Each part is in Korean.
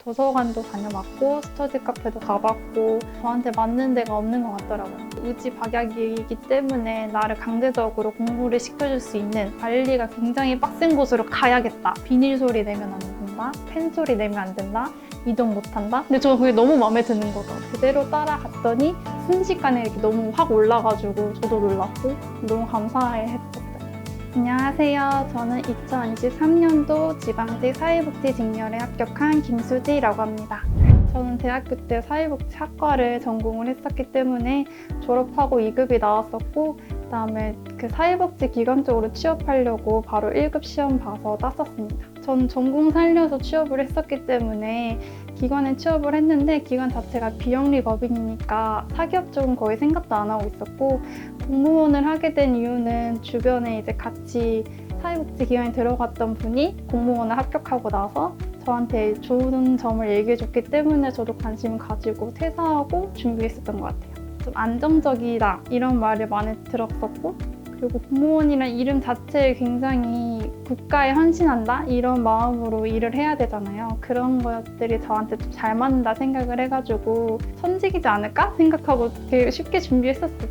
도서관도 다녀봤고 스터디 카페도 가봤고 저한테 맞는 데가 없는 것 같더라고요. 의지박약이기 때문에 나를 강제적으로 공부를 시켜줄 수 있는 관리가 굉장히 빡센 곳으로 가야겠다. 비닐 소리 내면 안 된다. 펜 소리 내면 안 된다. 이동 못한다. 근데 저는 그게 너무 마음에 드는 거죠. 그대로 따라갔더니 순식간에 이렇게 너무 확 올라가지고 저도 놀랐고 너무 감사했었어요. 안녕하세요. 저는 2023년도 지방직 사회복지직렬에 합격한 김수지라고 합니다. 저는 대학교 때 사회복지학과를 전공을 했었기 때문에 졸업하고 2급이 나왔었고 그다음에 그 사회복지 기관 쪽으로 취업하려고 바로 1급 시험 봐서 땄었습니다. 저는 전공 살려서 취업을 했었기 때문에 기관에 취업을 했는데 기관 자체가 비영리법인이니까 사기업 쪽은 거의 생각도 안 하고 있었고 공무원을 하게 된 이유는 주변에 이제 같이 사회복지기관에 들어갔던 분이 공무원을 합격하고 나서 저한테 좋은 점을 얘기해줬기 때문에 저도 관심을 가지고 퇴사하고 준비했었던 것 같아요. 좀 안정적이다 이런 말을 많이 들었었고 그리고 공무원이란 이름 자체에 굉장히 국가에 헌신한다 이런 마음으로 일을 해야 되잖아요. 그런 것들이 저한테 좀 잘 맞는다 생각을 해가지고 천직이지 않을까 생각하고 되게 쉽게 준비했었어요.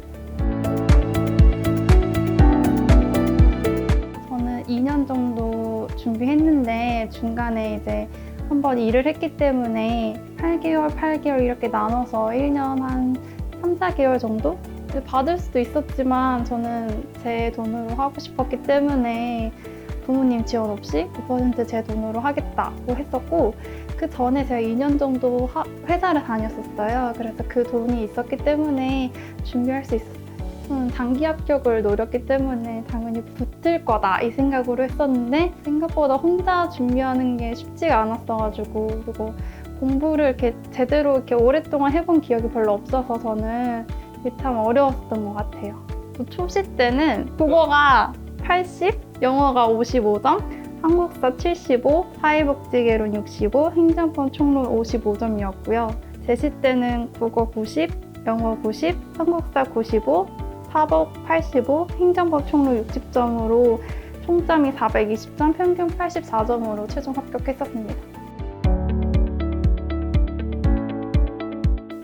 저는 2년 정도 준비했는데 중간에 이제 한번 일을 했기 때문에 8개월 이렇게 나눠서 1년 한 3, 4개월 정도? 받을 수도 있었지만 저는 제 돈으로 하고 싶었기 때문에 부모님 지원 없이 9% 제 돈으로 하겠다고 했었고 그 전에 제가 2년 정도 회사를 다녔었어요. 그래서 그 돈이 있었기 때문에 준비할 수 있었어요. 저는 단기 합격을 노렸기 때문에 당연히 붙을 거다 이 생각으로 했었는데 생각보다 혼자 준비하는 게 쉽지가 않았어가지고 그리고 공부를 이렇게 제대로 이렇게 오랫동안 해본 기억이 별로 없어서 저는 이게 참 어려웠던 것 같아요. 초시 때는 국어가 80, 영어가 55점, 한국사 75, 사회복지개론 65, 행정법 총론 55점이었고요. 제시 때는 국어 90, 영어 90, 한국사 95, 사법 85, 행정법 총론 60점으로 총점이 420점, 평균 84점으로 최종 합격했었습니다.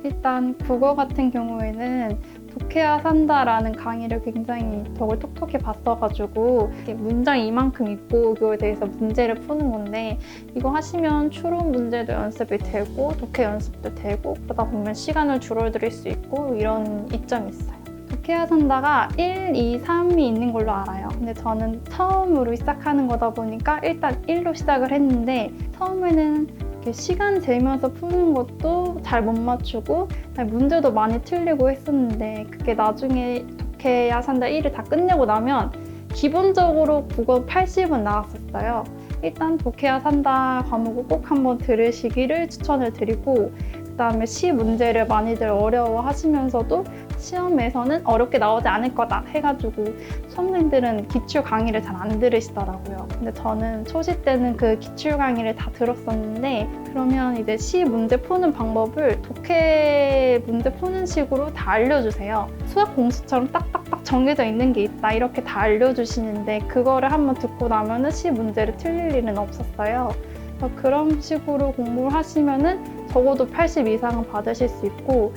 일단 국어 같은 경우에는 독해야 산다라는 강의를 굉장히 덕을 톡톡히 봤어가지고 문장이 이만큼 있고 그거에 대해서 문제를 푸는 건데 이거 하시면 추론 문제도 연습이 되고 독해 연습도 되고 그러다 보면 시간을 줄어들 수 있고 이런 이점이 있어요. 독해야 산다가 1, 2, 3이 있는 걸로 알아요. 근데 저는 처음으로 시작하는 거다 보니까 일단 1로 시작을 했는데 처음에는 시간 재면서 푸는 것도 잘 못 맞추고 문제도 많이 틀리고 했었는데 그게 나중에 독해야 산다 1을 다 끝내고 나면 기본적으로 국어 80은 나왔었어요. 일단 독해야 산다 과목을 꼭 한번 들으시기를 추천을 드리고 그 다음에 시 문제를 많이들 어려워하시면서도 시험에서는 어렵게 나오지 않을 거다 해가지고 수험생들은 기출 강의를 잘 안 들으시더라고요. 근데 저는 초시 때는 그 기출 강의를 다 들었었는데 그러면 이제 시 문제 푸는 방법을 독해 문제 푸는 식으로 다 알려주세요. 수학 공식처럼 딱딱딱 정해져 있는 게 있다 이렇게 다 알려주시는데 그거를 한번 듣고 나면은 시 문제를 틀릴 일은 없었어요. 그래서 그런 식으로 공부를 하시면은 적어도 80 이상은 받으실 수 있고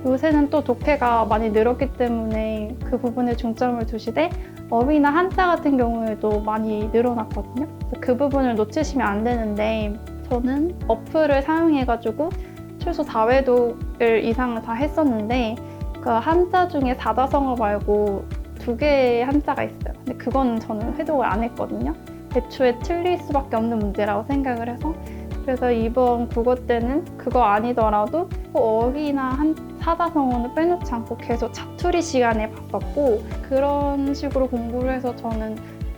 요새는 또 독해가 많이 늘었기 때문에 그 부분에 중점을 두시되 어휘나 한자 같은 경우에도 많이 늘어났거든요. 그 부분을 놓치시면 안 되는데 저는 어플을 사용해가지고 최소 4회독을 이상을 다 했었는데 그 한자 중에 사자성어 말고 2개의 한자가 있어요. 근데 그건 저는 회독을 안 했거든요. 애초에 틀릴 수밖에 없는 문제라고 생각을 해서 그래서 이번 국어 때는 그거 아니더라도 어휘나 사자성어는 빼놓지 않고 계속 자투리 시간에 봤었고 그런 식으로 공부를 해서 저는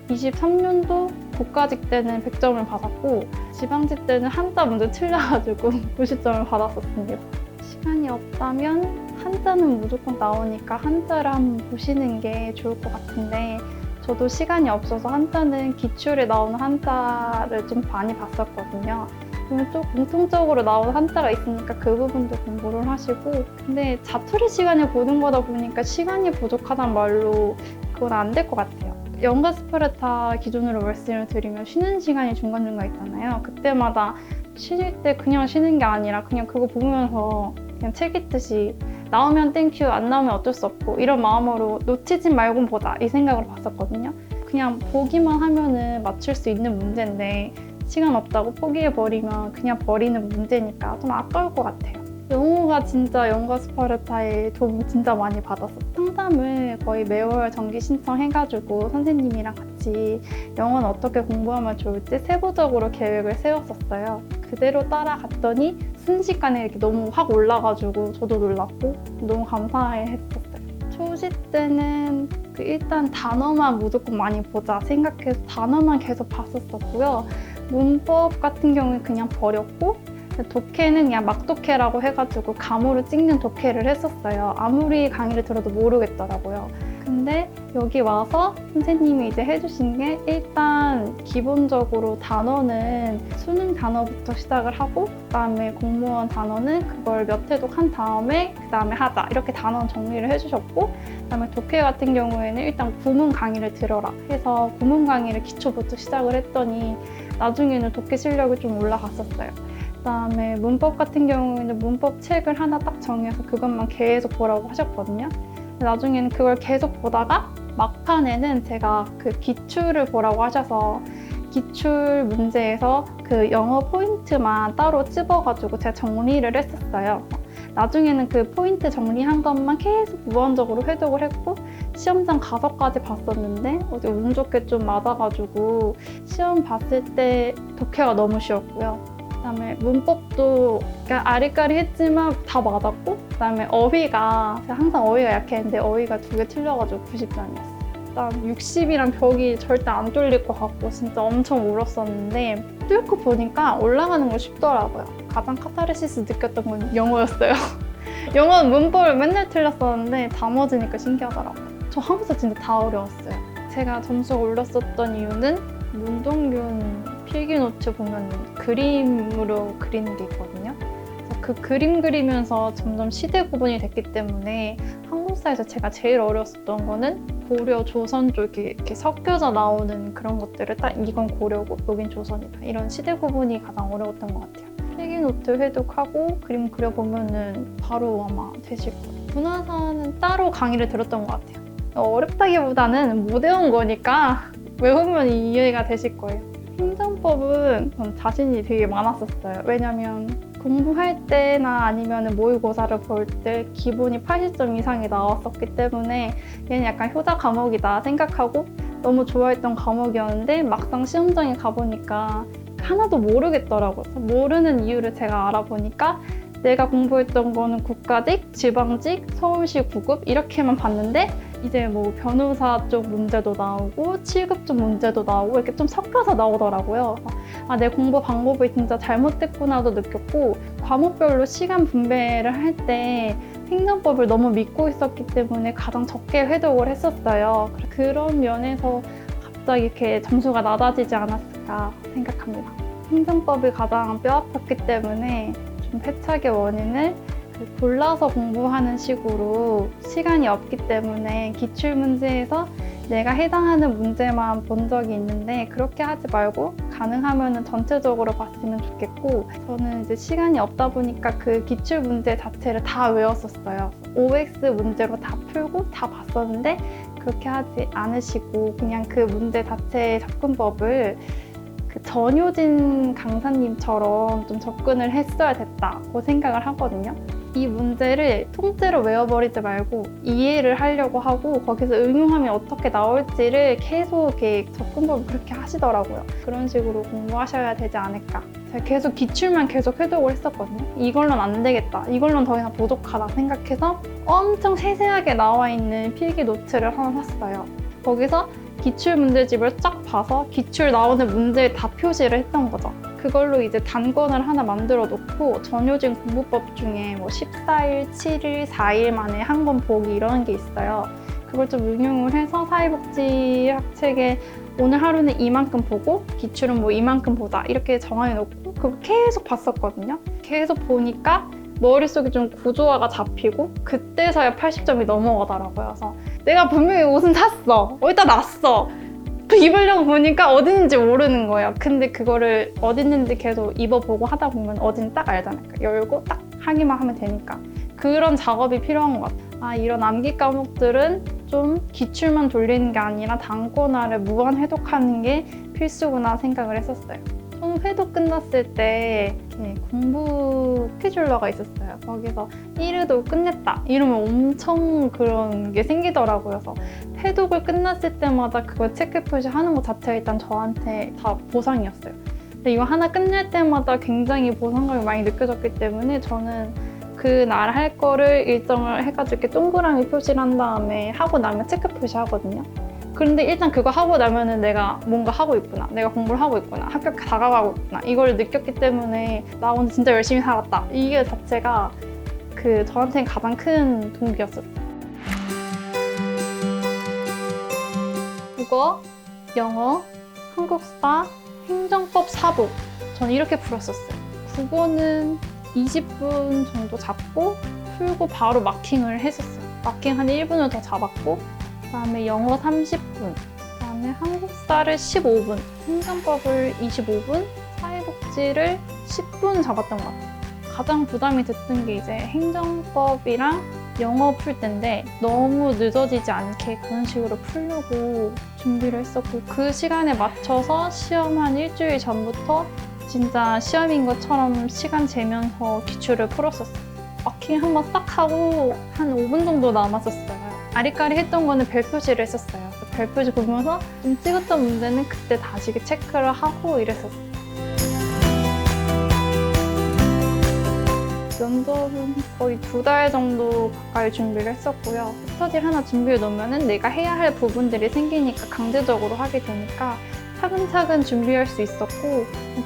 23년도 국가직 때는 100점을 받았고 지방직 때는 한자 문제 틀려가지고 90점을 받았었습니다. 시간이 없다면 한자는 무조건 나오니까 한자를 한번 보시는 게 좋을 것 같은데 저도 시간이 없어서 한자는 기출에 나오는 한자를 좀 많이 봤었거든요. 그러면 좀 공통적으로 나오는 한자가 있으니까 그 부분도 공부를 하시고 근데 자투리 시간에 보는 거다 보니까 시간이 부족하단 말로 그건 안 될 것 같아요. 연가 스파르타 기준으로 말씀을 드리면 쉬는 시간이 중간중간 있잖아요. 그때마다 쉴 때 그냥 쉬는 게 아니라 그냥 그거 보면서 그냥 책 읽듯이 나오면 땡큐, 안 나오면 어쩔 수 없고 이런 마음으로 놓치지 말고 보자 이 생각으로 봤었거든요. 그냥 보기만 하면은 맞출 수 있는 문제인데 시간 없다고 포기해버리면 그냥 버리는 문제니까 좀 아까울 것 같아요. 영어가 진짜 영과 스파르타에 도움을 진짜 많이 받았어요. 상담을 거의 매월 정기 신청해가지고 선생님이랑 같이 영어는 어떻게 공부하면 좋을지 세부적으로 계획을 세웠었어요. 그대로 따라갔더니 순식간에 이렇게 너무 확 올라가지고 저도 놀랐고 너무 감사했었어요. 초시 때는 일단 단어만 무조건 많이 보자 생각해서 단어만 계속 봤었었고요. 문법 같은 경우는 그냥 버렸고 독해는 그냥 막독해라고 해가지고 감으로 찍는 독해를 했었어요. 아무리 강의를 들어도 모르겠더라고요. 근데 여기 와서 선생님이 이제 해주신 게 일단 기본적으로 단어는 수능 단어부터 시작을 하고 그다음에 공무원 단어는 그걸 몇 회독 한 다음에 그다음에 하자 이렇게 단어 정리를 해주셨고 그다음에 독해 같은 경우에는 일단 구문 강의를 들어라 해서 구문 강의를 기초부터 시작을 했더니 나중에는 독해 실력이 좀 올라갔었어요. 그다음에 문법 같은 경우에는 문법 책을 하나 딱 정해서 그것만 계속 보라고 하셨거든요. 나중에는 그걸 계속 보다가 막판에는 제가 그 기출을 보라고 하셔서 기출 문제에서 그 영어 포인트만 따로 찝어가지고 제가 정리를 했었어요. 나중에는 그 포인트 정리한 것만 계속 무한적으로 회독을 했고 시험장 가서까지 봤었는데 어제 운 좋게 좀 맞아가지고 시험 봤을 때 독해가 너무 쉬웠고요. 그다음에 문법도 아리까리 했지만 다 맞았고 그다음에 어휘가 제가 항상 어휘가 약했는데 어휘가 2개 틀려가지고 90점이었어요. 일단 60이랑 벽이 절대 안 뚫릴 것 같고 진짜 엄청 울었었는데 뚫고 보니까 올라가는 거 쉽더라고요. 가장 카타르시스 느꼈던 건 영어였어요. 영어는 문법을 맨날 틀렸었는데 다 맞으니까 신기하더라고요. 저 한국사 진짜 다 어려웠어요. 제가 점수가 올랐었던 이유는 문동균 필기노트 보면 그림으로 그리는 게 있거든요. 그래서 그 그림 그리면서 점점 시대 구분이 됐기 때문에 한국사에서 제가 제일 어려웠던 거는 고려, 조선 쪽 이렇게 섞여져 나오는 그런 것들을 딱 이건 고려고 여긴 조선이다. 이런 시대 구분이 가장 어려웠던 것 같아요. 필기노트 회독하고 그림 그려보면은 바로 아마 되실 거예요. 문화사는 따로 강의를 들었던 것 같아요. 어렵다기보다는 못 외운 거니까 외우면 이해가 되실 거예요. 행정법은 전 자신이 되게 많았었어요. 왜냐면 공부할 때나 아니면 모의고사를 볼 때 기본이 80점 이상이 나왔었기 때문에 얘는 약간 효자 과목이다 생각하고 너무 좋아했던 과목이었는데 막상 시험장에 가보니까 하나도 모르겠더라고요. 모르는 이유를 제가 알아보니까 내가 공부했던 거는 국가직, 지방직, 서울시 9급 이렇게만 봤는데 이제 뭐 변호사 쪽 문제도 나오고 7급 쪽 문제도 나오고 이렇게 좀 섞여서 나오더라고요. 아, 내 공부 방법이 진짜 잘못됐구나도 느꼈고 과목별로 시간 분배를 할 때 행정법을 너무 믿고 있었기 때문에 가장 적게 회독을 했었어요. 그런 면에서 갑자기 이렇게 점수가 낮아지지 않았을까 생각합니다. 행정법이 가장 뼈아팠기 때문에 좀 패착의 원인을 골라서 공부하는 식으로 시간이 없기 때문에 기출문제에서 내가 해당하는 문제만 본 적이 있는데 그렇게 하지 말고 가능하면 전체적으로 봤으면 좋겠고 저는 이제 시간이 없다 보니까 그 기출문제 자체를 다 외웠었어요. OX 문제로 다 풀고 다 봤었는데 그렇게 하지 않으시고 그냥 그 문제 자체의 접근법을 전효진 강사님처럼 좀 접근을 했어야 됐다고 생각을 하거든요. 이 문제를 통째로 외워버리지 말고 이해를 하려고 하고 거기서 응용하면 어떻게 나올지를 계속 이렇게 접근법을 그렇게 하시더라고요. 그런 식으로 공부하셔야 되지 않을까. 제가 계속 기출만 계속 회독을 했었거든요. 이걸로는 안 되겠다. 이걸로는 더 이상 부족하다 생각해서 엄청 세세하게 나와 있는 필기 노트를 하나 샀어요. 거기서 기출 문제집을 쫙 봐서 기출 나오는 문제에 다 표시를 했던 거죠. 그걸로 이제 단권을 하나 만들어 놓고 전효진 공부법 중에 뭐 14일, 7일, 4일 만에 한 권 보기 이런 게 있어요. 그걸 좀 응용을 해서 사회복지학책에 오늘 하루는 이만큼 보고 기출은 뭐 이만큼 보자 이렇게 정해 놓고 그걸 계속 봤었거든요. 계속 보니까 머릿속에 좀 구조화가 잡히고 그때서야 80점이 넘어가더라고요. 그래서 내가 분명히 옷은 샀어. 어디다 놨어. 그 입으려고 보니까 어디 있는지 모르는 거예요. 근데 그거를 어디 있는지 계속 입어보고 하다 보면 어딘지 딱 알잖아요. 그러니까 열고 딱 하기만 하면 되니까. 그런 작업이 필요한 것 같아요. 아, 이런 암기 과목들은 좀 기출만 돌리는 게 아니라 단권화를 무한 회독하는 게 필수구나 생각을 했었어요. 처음 회독 끝났을 때 공부 스케줄러가 있었어요. 거기서 1회독 끝냈다 이러면 엄청 그런 게 생기더라고요. 그래서 회독을 끝났을 때마다 그걸 체크 표시하는 것 자체가 일단 저한테 다 보상이었어요. 근데 이거 하나 끝낼 때마다 굉장히 보상감이 많이 느껴졌기 때문에 저는 그날 할 거를 일정을 해가지고 이렇게 동그라미 표시를 한 다음에 하고 나면 체크 표시하거든요. 그런데 일단 그거 하고 나면은 내가 뭔가 하고 있구나, 내가 공부를 하고 있구나, 합격 다가가고 있구나 이걸 느꼈기 때문에 나 오늘 진짜 열심히 살았다, 이게 자체가 저한테는 가장 큰 동기였어요. 국어, 영어, 한국사, 행정법 4부 저는 이렇게 풀었었어요. 국어는 20분 정도 잡고 풀고 바로 마킹을 했었어요. 마킹 한 1분을 더 잡았고 그다음에 영어 30분, 그다음에 한국사를 15분, 행정법을 25분, 사회복지를 10분 잡았던 것 같아요. 가장 부담이 됐던 게 이제 행정법이랑 영어 풀 때인데 너무 늦어지지 않게 그런 식으로 풀려고 준비를 했었고 그 시간에 맞춰서 시험 한 일주일 전부터 진짜 시험인 것처럼 시간 재면서 기출을 풀었었어요. 마킹 한번 싹 하고 한 5분 정도 남았었어요. 아리까리 했던 거는 별표시를 했었어요. 별표시 보면서 좀 찍었던 문제는 그때 다시 체크를 하고 이랬었어요. 면접은 거의 2달 정도 가까이 준비를 했었고요. 스터디를 하나 준비해 놓으면 내가 해야 할 부분들이 생기니까 강제적으로 하게 되니까 차근차근 준비할 수 있었고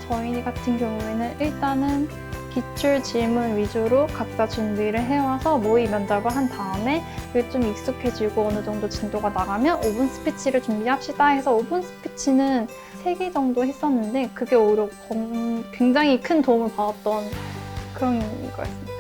저희 같은 경우에는 일단은 기출 질문 위주로 각자 준비를 해와서 모의 면접을 한 다음에 그게 좀 익숙해지고 어느 정도 진도가 나가면 5분 스피치를 준비합시다 해서 5분 스피치는 3개 정도 했었는데 그게 오히려 굉장히 큰 도움을 받았던 그런 거였습니다.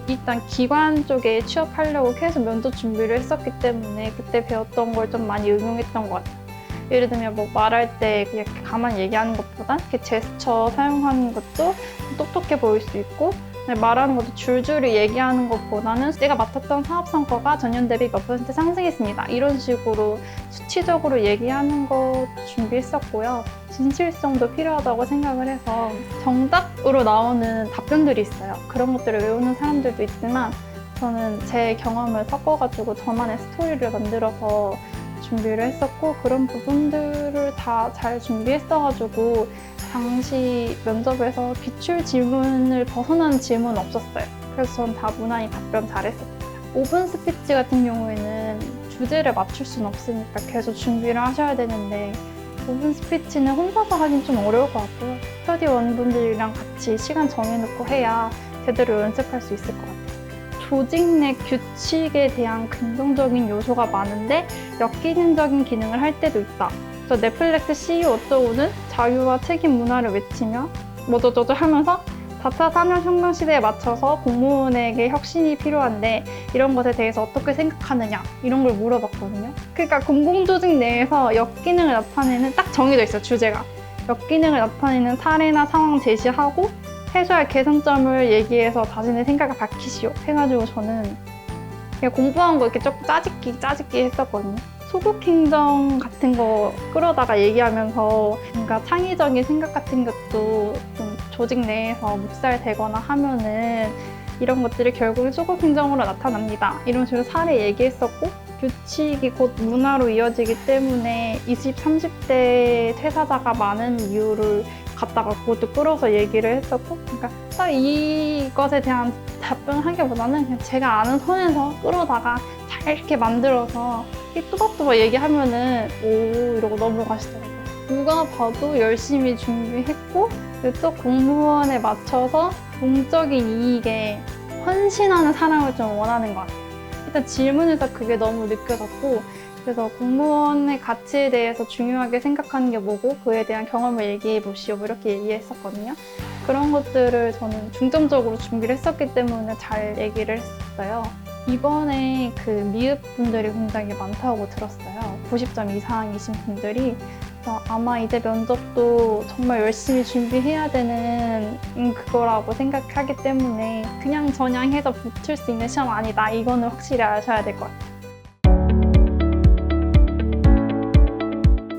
일단 기관 쪽에 취업하려고 계속 면접 준비를 했었기 때문에 그때 배웠던 걸 좀 많이 응용했던 것 같아요. 예를 들면 뭐 말할 때 그냥 가만히 얘기하는 것보단 이렇게 제스처 사용하는 것도 똑똑해 보일 수 있고 말하는 것도 줄줄이 얘기하는 것보다는 내가 맡았던 사업 성과가 전년 대비 몇 % 상승했습니다. 이런 식으로 수치적으로 얘기하는 것 준비했었고요. 진실성도 필요하다고 생각을 해서 정답으로 나오는 답변들이 있어요. 그런 것들을 외우는 사람들도 있지만 저는 제 경험을 섞어가지고 저만의 스토리를 만들어서 준비를 했었고 그런 부분들을 다 잘 준비했어가지고 당시 면접에서 기출 질문을 벗어나는 질문은 없었어요. 그래서 전 다 무난히 답변 잘했었어요. 5분 스피치 같은 경우에는 주제를 맞출 수는 없으니까 계속 준비를 하셔야 되는데 5분 스피치는 혼자서 하긴 좀 어려울 것 같고요. 스터디원분들이랑 같이 시간 정해놓고 해야 제대로 연습할 수 있을 것 같아요. 조직 내 규칙에 대한 긍정적인 요소가 많은데 역기능적인 기능을 할 때도 있다. 그래서 넷플릭스 CEO 어쩌고는 자유와 책임 문화를 외치며 뭐저저저 하면서 4차 산업혁명 시대에 맞춰서 공무원에게 혁신이 필요한데 이런 것에 대해서 어떻게 생각하느냐 이런 걸 물어봤거든요. 그러니까 공공조직 내에서 역기능을 나타내는 딱 정해져 있어요. 주제가. 역기능을 나타내는 사례나 상황 제시하고 해소할 개선점을 얘기해서 자신의 생각을 밝히시오 해가지고 저는 그냥 공부한 거 이렇게 조금 짜집기 했었거든요. 소극행정 같은 거 끌어다가 얘기하면서 뭔가 창의적인 생각 같은 것도 좀 조직 내에서 묵살되거나 하면은 이런 것들이 결국엔 소극행정으로 나타납니다. 이런 식으로 사례 얘기했었고 규칙이 곧 문화로 이어지기 때문에 20, 30대 퇴사자가 많은 이유를 갖다가 그것도 끌어서 얘기를 했었고 그러니까 딱 이것에 대한 답변하기보다는 그냥 제가 아는 선에서 끌어다가 잘 이렇게 만들어서 뚜벅뚜벅 얘기하면은 오 이러고 넘어가시더라고요. 누가 봐도 열심히 준비했고 그리고 또 공무원에 맞춰서 공적인 이익에 헌신하는 사람을 좀 원하는 것 같아요. 일단 질문에서 그게 너무 느껴졌고 그래서 공무원의 가치에 대해서 중요하게 생각하는 게 뭐고 그에 대한 경험을 얘기해 보시오 이렇게 얘기했었거든요. 그런 것들을 저는 중점적으로 준비를 했었기 때문에 잘 얘기를 했었어요. 이번에 그 미흡 분들이 굉장히 많다고 들었어요. 90점 이상이신 분들이 그래서 아마 이제 면접도 정말 열심히 준비해야 되는 그거라고 생각하기 때문에 그냥 전향해서 붙을 수 있는 시험 아니다. 이거는 확실히 아셔야 될 것 같아요.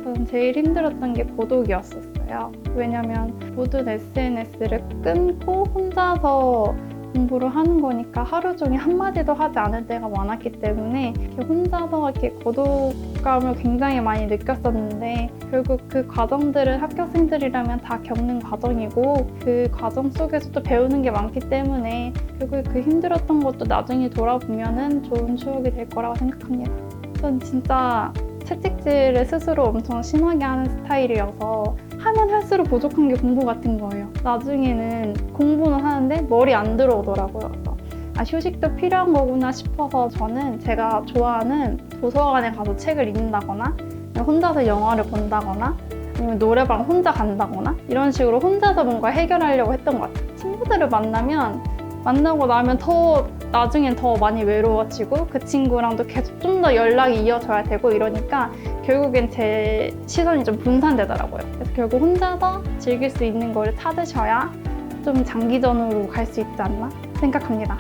저는 제일 힘들었던 게 고독이었었어요. 왜냐면 모든 SNS를 끊고 혼자서 공부를 하는 거니까 하루 종일 한마디도 하지 않을 때가 많았기 때문에 이렇게 혼자서 이렇게 고독감을 굉장히 많이 느꼈었는데 결국 그 과정들은 합격생들이라면 다 겪는 과정이고 그 과정 속에서 또 배우는 게 많기 때문에 결국 그 힘들었던 것도 나중에 돌아보면은 좋은 추억이 될 거라고 생각합니다. 전 진짜 채찍질을 스스로 엄청 심하게 하는 스타일이어서 하면 할수록 부족한 게 공부 같은 거예요. 나중에는 공부는 하는데 머리 안 들어오더라고요. 그래서 휴식도 필요한 거구나 싶어서 저는 제가 좋아하는 도서관에 가서 책을 읽는다거나 혼자서 영화를 본다거나 아니면 노래방 혼자 간다거나 이런 식으로 혼자서 뭔가 해결하려고 했던 것 같아요. 친구들을 만나고 나면 나중엔 더 많이 외로워지고 그 친구랑도 계속 좀 더 연락이 이어져야 되고 이러니까 결국엔 제 시선이 좀 분산되더라고요. 그래서 결국 혼자서 즐길 수 있는 걸 찾으셔야 좀 장기전으로 갈 수 있지 않나 생각합니다.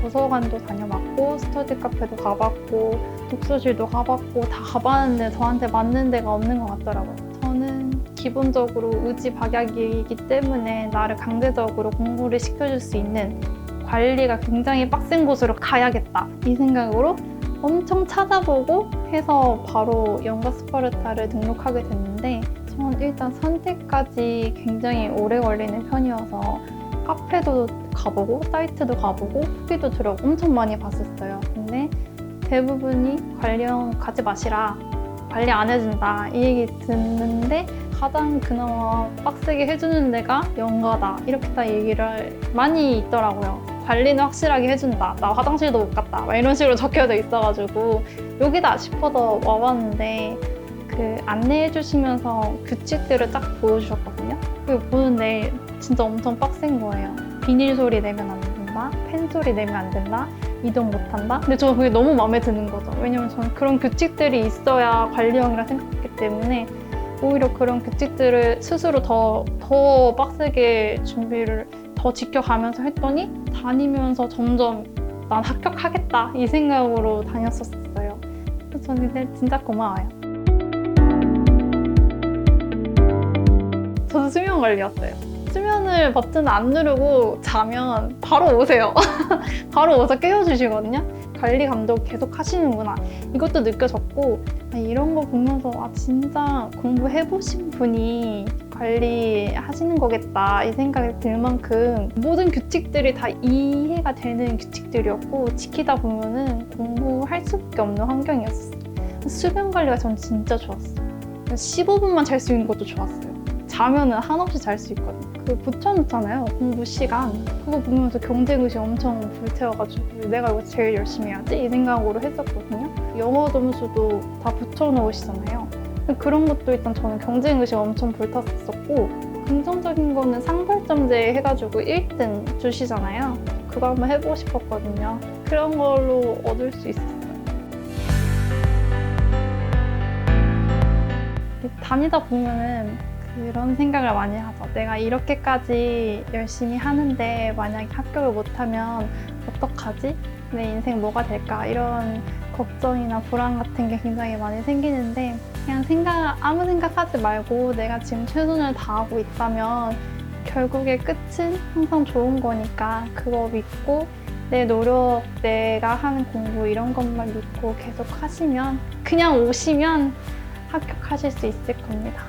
도서관도 다녀봤고 스터디 카페도 가봤고 독서실도 가봤고 다 가봤는데 저한테 맞는 데가 없는 것 같더라고요. 저는 기본적으로 의지박약이기 때문에 나를 강제적으로 공부를 시켜줄 수 있는 관리가 굉장히 빡센 곳으로 가야겠다 이 생각으로 엄청 찾아보고 해서 바로 영가 스파르타를 등록하게 됐는데 저는 일단 선택까지 굉장히 오래 걸리는 편이어서 카페도 가보고 사이트도 가보고 후기도 들어보고 엄청 많이 봤었어요. 근데 대부분이 관리형 가지 마시라, 관리 안 해준다 이 얘기 듣는데 가장 그나마 빡세게 해주는 데가 영가다 이렇게 다 얘기를 많이 있더라고요. 관리는 확실하게 해준다, 나 화장실도 못 갔다 막 이런 식으로 적혀져 있어가지고 여기다 싶어서 와봤는데 그 안내해 주시면서 규칙들을 딱 보여주셨거든요. 그거 보는데 진짜 엄청 빡센 거예요. 비닐 소리 내면 안 된다, 펜 소리 내면 안 된다, 이동 못 한다. 근데 저는 그게 너무 마음에 드는 거죠. 왜냐면 저는 그런 규칙들이 있어야 관리형이라 생각했기 때문에 오히려 그런 규칙들을 스스로 더 빡세게 준비를 더 지켜가면서 했더니 다니면서 점점 난 합격하겠다 이 생각으로 다녔었어요. 그래서 저는 진짜 고마워요. 저도 수면 관리였어요. 수면을 버튼 안 누르고 자면 바로 오세요. 바로 오서 깨워주시거든요. 관리 감독 계속 하시는구나 이것도 느껴졌고 이런 거 보면서 진짜 공부해보신 분이 관리하시는 거겠다 이 생각이 들 만큼 모든 규칙들이 다 이해가 되는 규칙들이었고 지키다 보면은 공부할 수밖에 없는 환경이었어요. 수면 관리가 전 진짜 좋았어요. 15분만 잘 수 있는 것도 좋았어요. 자면은 한없이 잘 수 있거든요. 그거 붙여놓잖아요, 공부 시간. 그거 보면서 경쟁의식 엄청 불태워가지고 내가 이거 제일 열심히 해야지 이 생각으로 했었거든요. 영어 점수도 다 붙여놓으시잖아요. 그런 것도 일단 저는 경쟁의식 엄청 불탔었고 긍정적인 거는 상벌점제 해가지고 1등 주시잖아요. 그거 한번 해보고 싶었거든요. 그런 걸로 얻을 수 있었어요. 다니다 보면은 그런 생각을 많이 하죠. 내가 이렇게까지 열심히 하는데 만약에 합격을 못하면 어떡하지? 내 인생 뭐가 될까? 이런 걱정이나 불안 같은 게 굉장히 많이 생기는데 그냥 아무 생각하지 말고 내가 지금 최선을 다하고 있다면 결국의 끝은 항상 좋은 거니까 그거 믿고 내 노력, 내가 하는 공부 이런 것만 믿고 계속 하시면 그냥 오시면 합격하실 수 있을 겁니다.